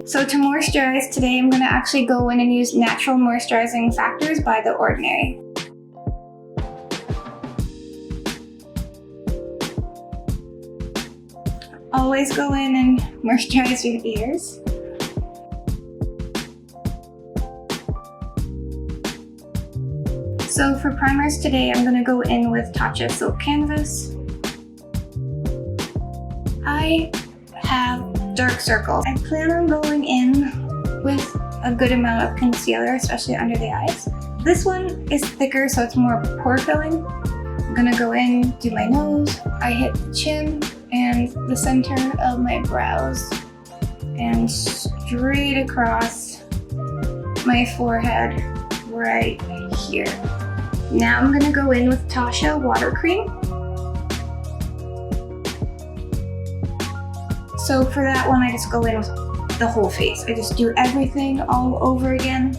So to moisturize today, I'm gonna actually go in and use Natural Moisturizing Factors by The Ordinary. Always go in and moisturize your ears. So for primers today, I'm gonna go in with Tatcha Silk Canvas. I have dark circles. I plan on going in with a good amount of concealer, especially under the eyes. This one is thicker, so it's more pore filling. I'm gonna go in, do my nose. I hit the chin and the center of my brows and straight across my forehead right here. Now I'm gonna go in with Tatcha Water Cream. So for that one, I just go in with the whole face. I just do everything all over again.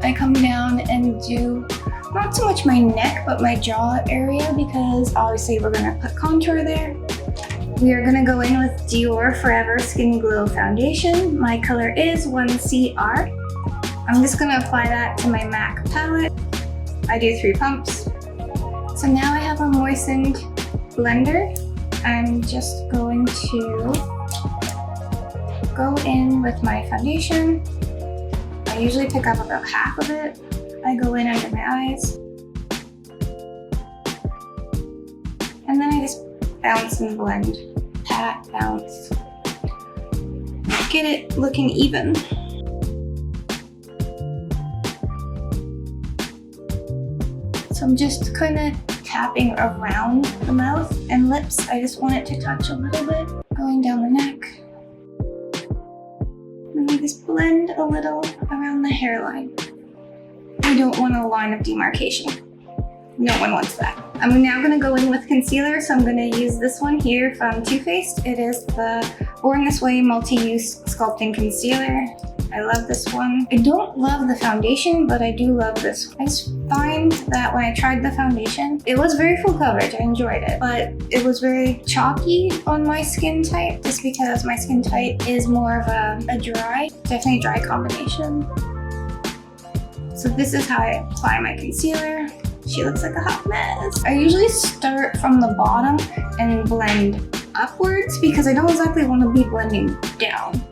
I come down and do not so much my neck, but my jaw area, because obviously we're gonna put contour there. We are gonna go in with Dior Forever Skin Glow Foundation. My color is 1CR. I'm just gonna apply that to my MAC palette. I do 3 pumps. So now I have a moistened blender. I'm just going to go in with my foundation. I usually pick up about half of it. I go in under my eyes. And then I just bounce and blend. Pat, bounce. Get it looking even. So I'm just kind of tapping around the mouth and lips. I just want it to touch a little bit, going down the neck. And I just blend a little around the hairline. I don't want a line of demarcation. No one wants that. I'm now gonna go in with concealer, so I'm gonna use this one here from Too Faced. It is the Born This Way Multi-Use Sculpting Concealer. I love this one. I don't love the foundation, but I do love this one. I just find that when I tried the foundation, it was very full coverage. I enjoyed it, but it was very chalky on my skin type, just because my skin type is more of a dry, definitely dry combination. So this is how I apply my concealer. She looks like a hot mess. I usually start from the bottom and blend upwards because I don't exactly want to be blending down.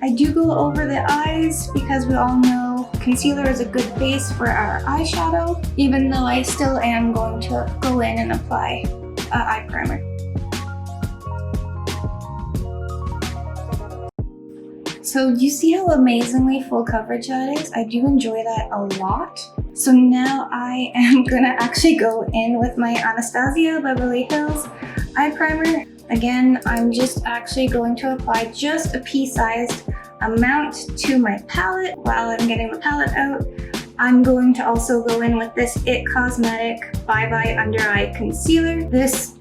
I do go over the eyes because we all know concealer is a good base for our eyeshadow, even though I still am going to go in and apply eye primer. So you see how amazingly full coverage that is? I do enjoy that a lot. So now I am gonna actually go in with my Anastasia Beverly Hills eye primer. Again, I'm just actually going to apply just a pea-sized amount to my palette. While I'm getting the palette out, I'm going to also go in with this IT Cosmetic Bye Bye Under Eye Concealer. This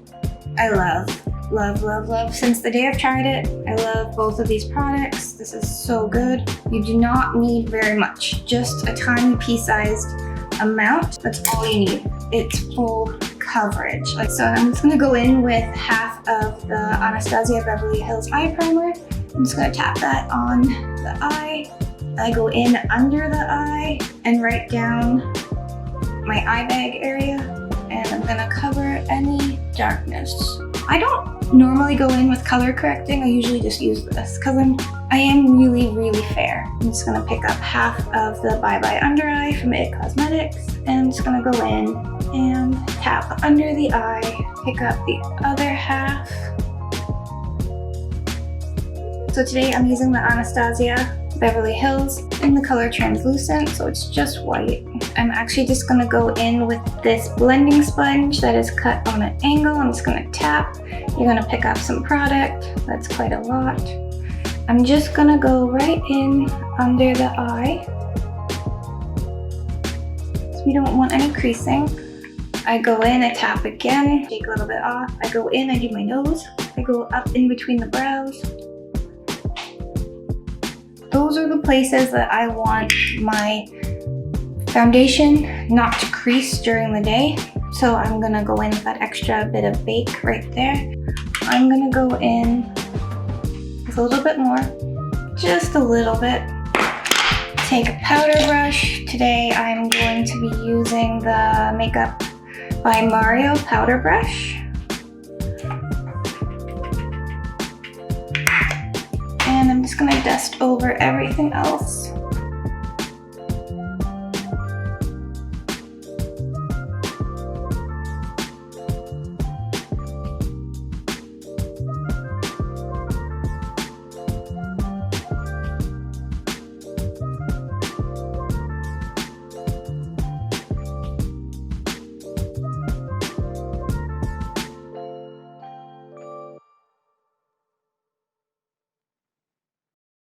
I love. Love, love, love. Since the day I've tried it, I love both of these products. This is so good. You do not need very much, just a tiny pea-sized amount. That's all you need. It's full coverage. So I'm just gonna go in with half of the Anastasia Beverly Hills eye primer. I'm just gonna tap that on the eye. I go in under the eye and right down my eye bag area, and I'm gonna cover any darkness. I don't normally go in with color correcting. I usually just use this because I am really, really fair. I'm just gonna pick up half of the Bye Bye Under Eye from IT Cosmetics, and I'm just gonna go in and tap under the eye, pick up the other half. So today I'm using the Anastasia Beverly Hills in the color Translucent, so it's just white. I'm actually just gonna go in with this blending sponge that is cut on an angle. I'm just gonna tap. You're gonna pick up some product. That's quite a lot. I'm just gonna go right in under the eye. So we don't want any creasing. I go in, I tap again, take a little bit off. I go in, I do my nose. I go up in between the brows. Those are the places that I want my foundation not to crease during the day. So I'm gonna go in with that extra bit of bake right there. I'm gonna go in a little bit more, just a little bit. Take a powder brush. Today I'm going to be using the Makeup by Mario powder brush. And I'm just gonna dust over everything else.